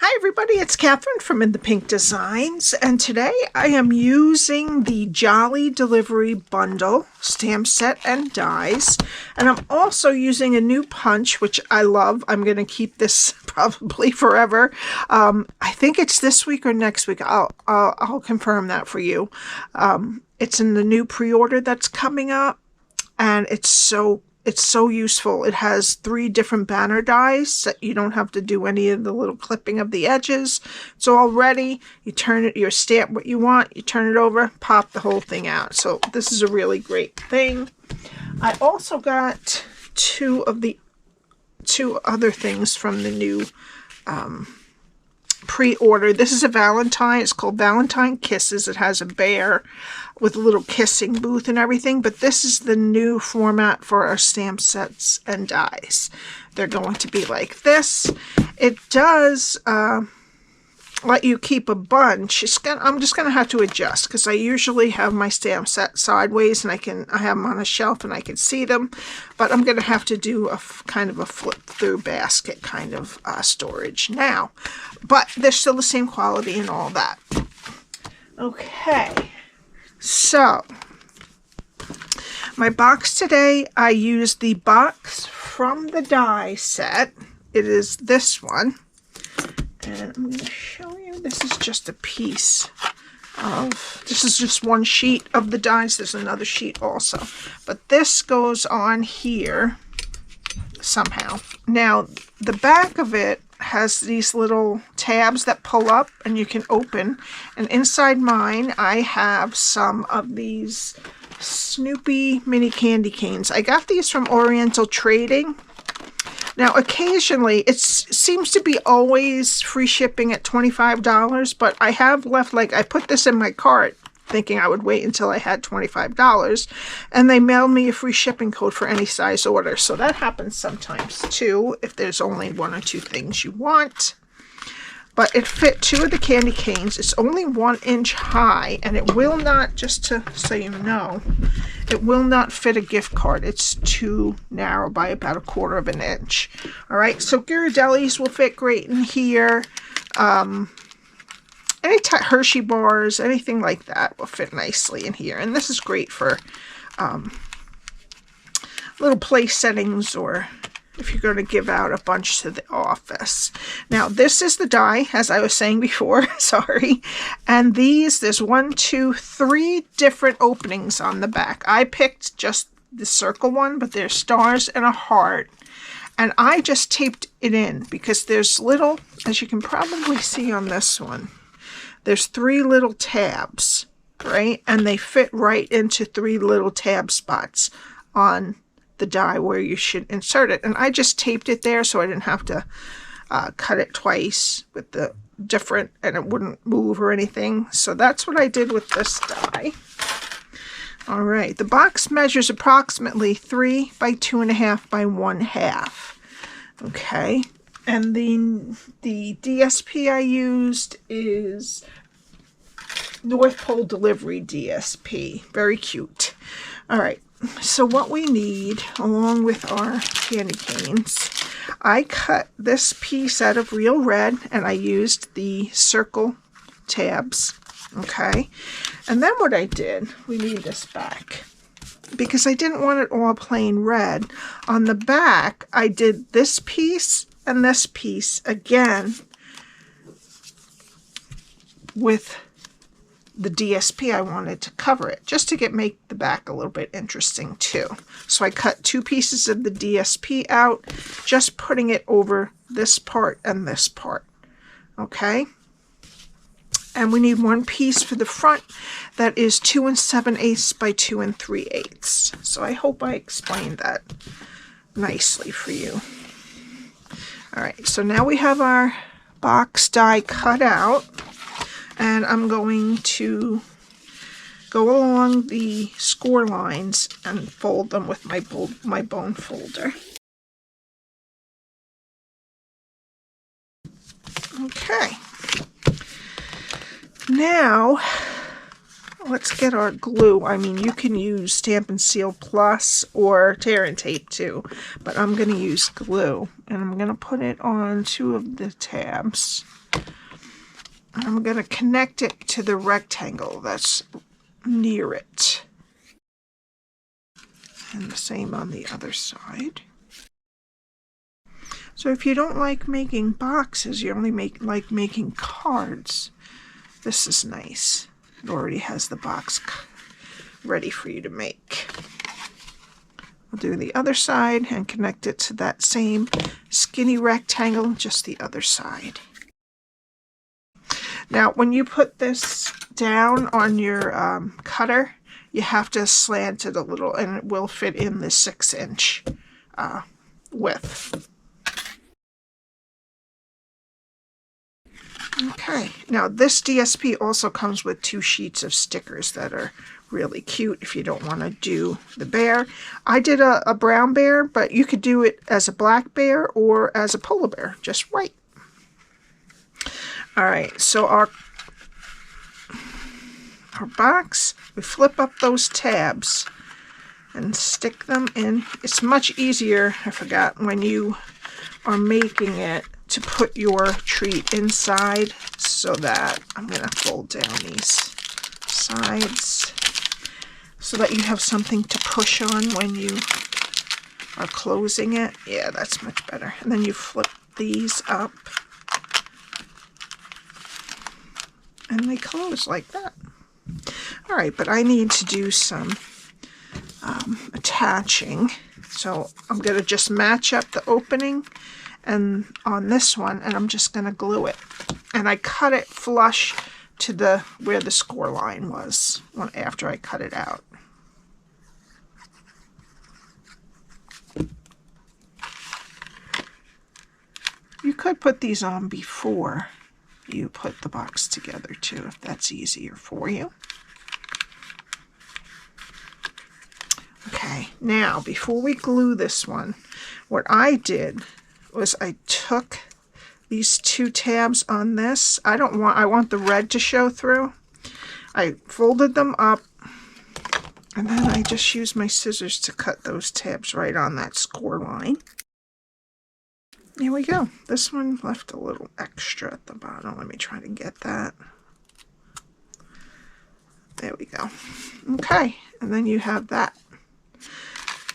Hi everybody, it's Cathryn from In the Pink Designs, and today I am using the Jolly Delivery Bundle stamp set and dies, and I'm also using a new punch, which I love. I'm going to keep this probably forever. I think it's this week or next week. I'll confirm that for you. It's in the new pre-order that's coming up, and it's so useful. It has 3 different banner dies, so you don't have to do any of the little clipping of the edges. It's all ready. You turn it, you stamp what you want, you turn it over, pop the whole thing out. So this is a really great thing. I also got two other things from the new pre-order. This is a Valentine. It's called Valentine Kisses. It has a bear with a little kissing booth and everything, but this is the new format for our stamp sets and dies. They're going to be like this. It does let you keep a bunch. I'm just going to have to adjust because I usually have my stamp set sideways and I have them on a shelf and I can see them, but I'm going to have to do a kind of a flip through basket kind of storage now, but they're still the same quality and all that. Okay, so my box today, I used the box from the die set. It is this one. And I'm going to show you, this is just a piece of, this is just one sheet of the dies. There's another sheet also. But this goes on here somehow. Now, the back of it has these little tabs that pull up and you can open. And inside mine, I have some of these Snoopy mini candy canes. I got these from Oriental Trading. Now, occasionally, it seems to be always free shipping at $25, but I have left, like, I put this in my cart thinking I would wait until I had $25, and they mailed me a free shipping code for any size order. So that happens sometimes, too, if there's only 1 or 2 things you want. But it fit 2 of the candy canes. It's only 1 inch high, and it will not, just to so you know, it will not fit a gift card. It's too narrow by about 1/4 of an inch. All right, so Ghirardelli's will fit great in here. Any Hershey bars, anything like that will fit nicely in here. And this is great for little place settings or if you're going to give out a bunch to the office. Now, this is the die, as I was saying before, sorry. And there's 1, 2, 3 different openings on the back. I picked just the circle one, but there's stars and a heart. And I just taped it in because there's little, as you can probably see on this one, there's 3 little tabs, right? And they fit right into 3 little tab spots on the die where you should insert it. And I just taped it there so I didn't have to cut it twice with the different, and it wouldn't move or anything. So that's what I did with this die. All right, the box measures approximately 3 by 2.5 by 1/2. Okay, and the DSP I used is North Pole Delivery DSP. Very cute. All right. So what we need, along with our candy canes, I cut this piece out of real red, and I used the circle tabs, okay? And then what I did, we need this back, because I didn't want it all plain red. On the back, I did this piece and this piece again with the DSP. I wanted to cover it just to make the back a little bit interesting too. So I cut 2 pieces of the DSP out, just putting it over this part and this part. Okay. And we need 1 piece for the front that is 2 7/8 by 2 3/8. So I hope I explained that nicely for you. All right. So now we have our box die cut out. And I'm going to go along the score lines and fold them with my bone folder. Okay. Now, let's get our glue. I mean, you can use Stampin' Seal Plus or tear and tape too, but I'm going to use glue, and I'm going to put it on 2 of the tabs. And I'm going to connect it to the rectangle that's near it. And the same on the other side. So if you don't like making boxes, you only like making cards, this is nice. It already has the box ready for you to make. I'll do the other side and connect it to that same skinny rectangle, just the other side. Now, when you put this down on your cutter, you have to slant it a little, and it will fit in the 6-inch width. Okay, now this DSP also comes with 2 sheets of stickers that are really cute if you don't want to do the bear. I did a brown bear, but you could do it as a black bear or as a polar bear, just right. All right, so our box, we flip up those tabs and stick them in. It's much easier, I forgot, when you are making it to put your treat inside, so that I'm going to fold down these sides so that you have something to push on when you are closing it. Yeah, that's much better. And then you flip these up and they close like that. All right, but I need to do some attaching, so I'm going to just match up the opening and on this one, and I'm just going to glue it, and I cut it flush to the where the score line was after I cut it out. You could put these on before you put the box together too, if that's easier for you. Okay, now before we glue this one, what I did was I took these 2 tabs on this. I want the red to show through. I folded them up, and then I just used my scissors to cut those tabs right on that score line. Here we go. This one left a little extra at the bottom. Let me try to get that. There we go. Okay, and then you have that.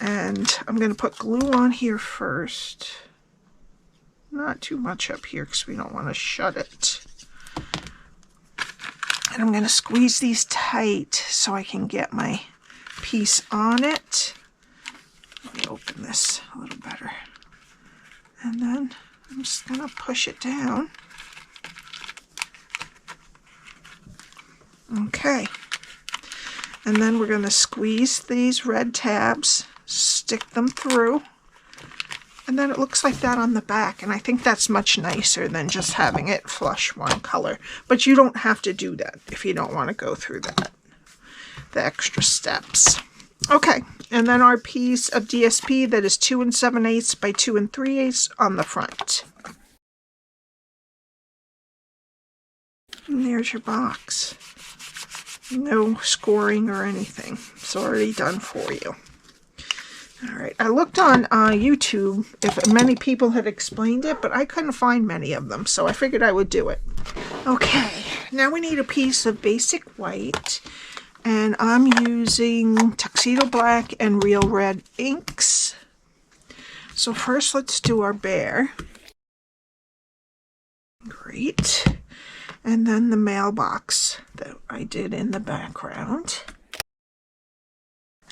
And I'm going to put glue on here first. Not too much up here because we don't want to shut it. And I'm going to squeeze these tight so I can get my piece on it. Let me open this a little better. And then I'm just going to push it down. Okay. And then we're going to squeeze these red tabs, stick them through. And then it looks like that on the back, and I think that's much nicer than just having it flush one color. But you don't have to do that if you don't want to go through that, the extra steps. Okay, and then our piece of DSP that is 2 7/8 by 2 3/8 on the front. And there's your box. No scoring or anything. It's already done for you. All right, I looked on YouTube if many people had explained it, but I couldn't find many of them, so I figured I would do it. Okay, now we need a piece of basic white, and I'm using Tuxedo Black and Real Red inks. So first let's do our bear. Great. And then the mailbox that I did in the background.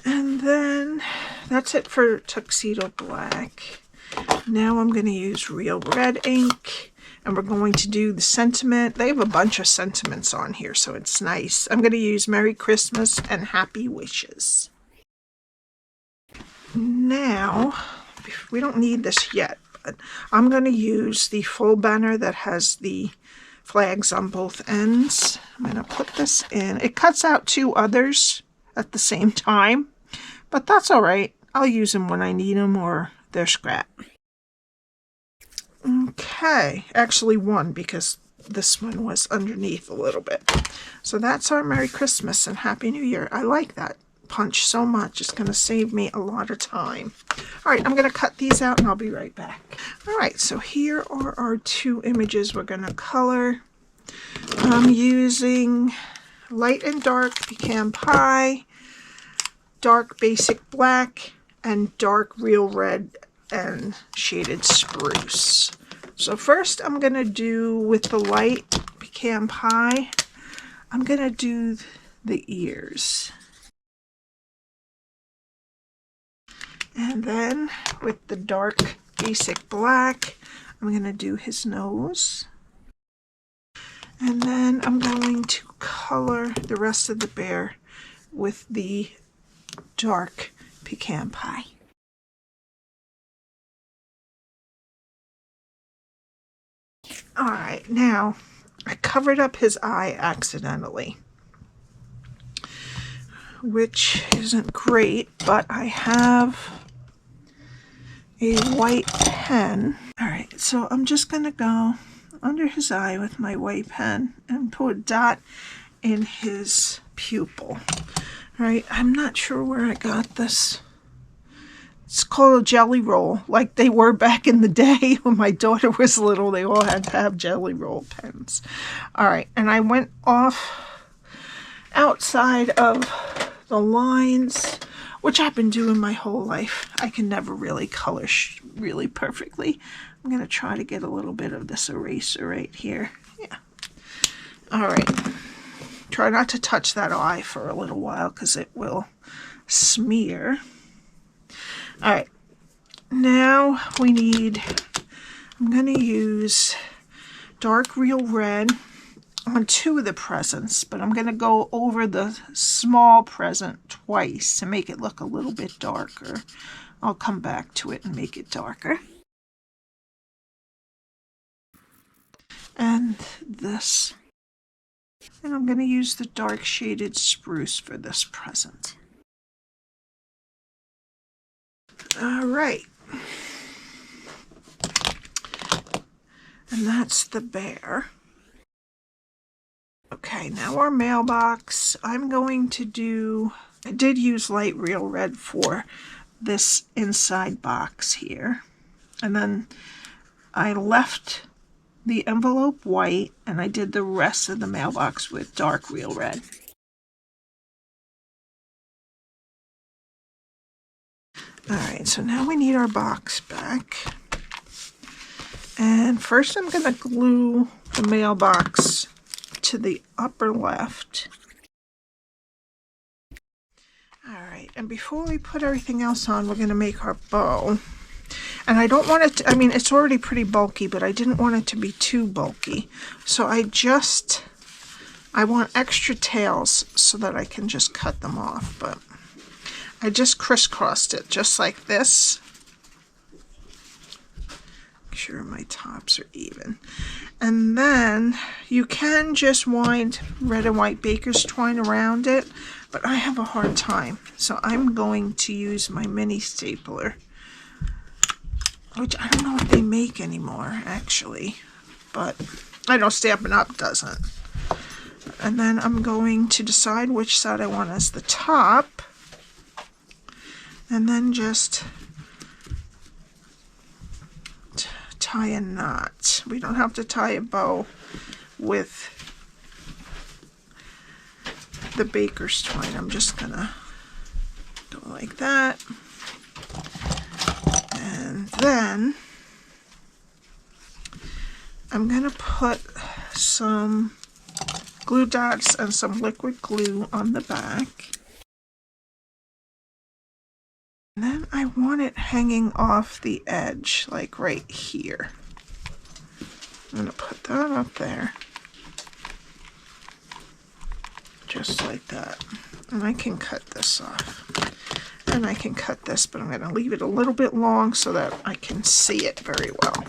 And then that's it for Tuxedo Black. Now I'm going to use Real Red ink, and we're going to do the sentiment. They have a bunch of sentiments on here, so it's nice. I'm going to use Merry Christmas and Happy Wishes. Now, we don't need this yet, but I'm going to use the full banner that has the flags on both ends. I'm going to put this in. It cuts out 2 others at the same time, but that's all right. I'll use them when I need them or they're scrap. Okay, actually 1 because this one was underneath a little bit. So that's our Merry Christmas and Happy New Year. I like that punch so much. It's going to save me a lot of time. All right, I'm going to cut these out and I'll be right back. All right, so here are our two images we're going to color. I'm using light and dark pecan pie, dark basic black, and dark real red and shaded spruce. So first I'm going to do, with the light pecan pie, I'm going to do the ears. And then with the dark basic black, I'm going to do his nose. And then I'm going to color the rest of the bear with the dark pecan pie. Alright, now I covered up his eye accidentally, which isn't great, but I have a white pen. Alright, so I'm just going to go under his eye with my white pen and put a dot in his pupil. Alright, I'm not sure where I got this. It's called a jelly roll, like they were back in the day when my daughter was little. They all had to have jelly roll pens. Alright, and I went off outside of the lines, which I've been doing my whole life. I can never really color really perfectly. I'm going to try to get a little bit of this eraser right here. Yeah. Alright. Try not to touch that eye for a little while because it will smear. Alright. Now we need, I'm going to use dark real red on two of the presents, but I'm going to go over the small present twice to make it look a little bit darker. I'll come back to it and make it darker. And this. And I'm going to use the dark shaded spruce for this present. Alright. And that's the bear. Okay, now our mailbox. I'm going to do, I did use light real red for this inside box here. And then I left the envelope white and I did the rest of the mailbox with dark real red. Alright, so now we need our box back. And first I'm going to glue the mailbox to the upper left. Alright, and before we put everything else on, we're going to make our bow. And I don't want it to, I mean, it's already pretty bulky, but I didn't want it to be too bulky. So I want extra tails so that I can just cut them off. But I just crisscrossed it just like this. Make sure my tops are even. And then you can just wind red and white baker's twine around it, but I have a hard time. So I'm going to use my mini stapler, which I don't know if they make anymore, actually, but I know Stampin' Up! Doesn't. And then I'm going to decide which side I want as the top, and then just tie a knot. We don't have to tie a bow with the baker's twine. I'm just gonna go like that. And then I'm going to put some glue dots and some liquid glue on the back. And then I want it hanging off the edge, like right here. I'm going to put that up there. Just like that. And I can cut this off. And I can cut this, but I'm going to leave it a little bit long so that I can see it very well.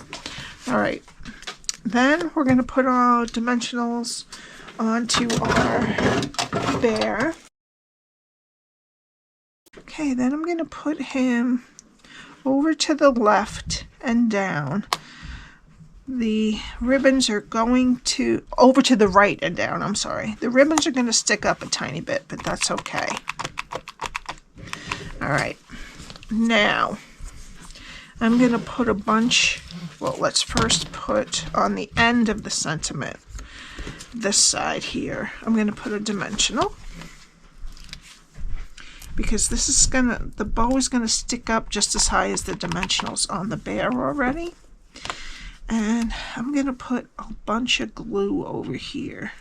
Alright, then we're going to put our dimensionals onto our bear. Okay, then I'm going to put him over to the left and down. the ribbons are going to, over to the right and down, I'm sorry. The ribbons are going to stick up a tiny bit, but that's okay. All right, now I'm going to put a bunch, well, let's first put on the end of the sentiment, this side here, I'm going to put a dimensional, because this is the bow is gonna stick up just as high as the dimensionals on the bear already. And I'm gonna put a bunch of glue over here.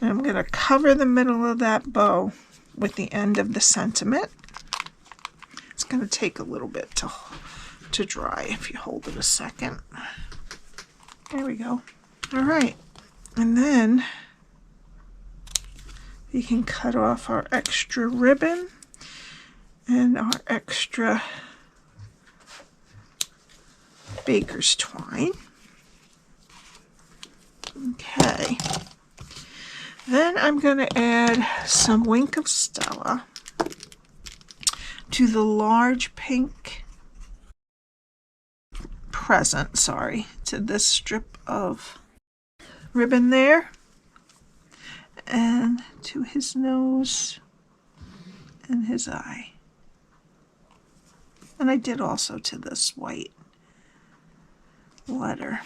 And I'm gonna cover the middle of that bow with the end of the sentiment. It's gonna take a little bit to dry if you hold it a second. There we go. All right, and then we can cut off our extra ribbon and our extra baker's twine. Okay. Then I'm going to add some Wink of Stella to the large pink present, to this strip of ribbon there. And to his nose and his eye. And I did also to this white letter.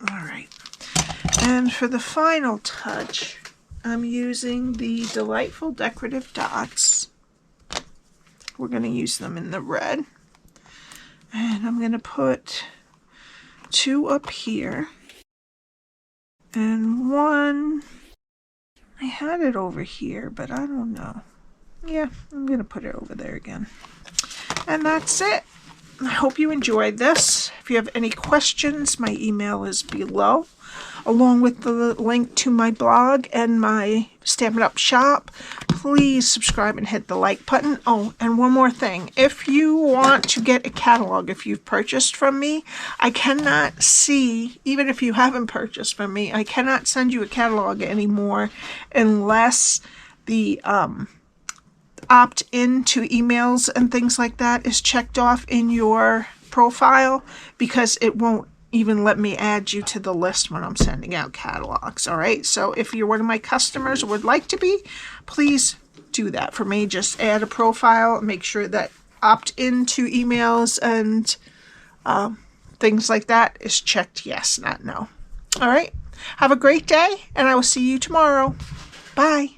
All right. And for the final touch, I'm using the Delightful Decorative Dots. We're going to use them in the red. And I'm going to put 2 up here. And 1, I had it over here, but I don't know. Yeah, I'm going to put it over there again. And that's it. I hope you enjoyed this. If you have any questions, my email is below, along with the link to my blog and my Stampin' Up shop. Please subscribe and hit the like button. Oh, and one more thing. If you want to get a catalog, if you've purchased from me, I cannot see, even if you haven't purchased from me, I cannot send you a catalog anymore unless the opt-in to emails and things like that is checked off in your profile, because it won't even let me add you to the list when I'm sending out catalogs. All right, so if you're one of my customers or would like to be, please do that for me. Just add a profile, make sure that opt into emails and things like that is checked yes, not no. All right, have a great day, and I will see you tomorrow. Bye.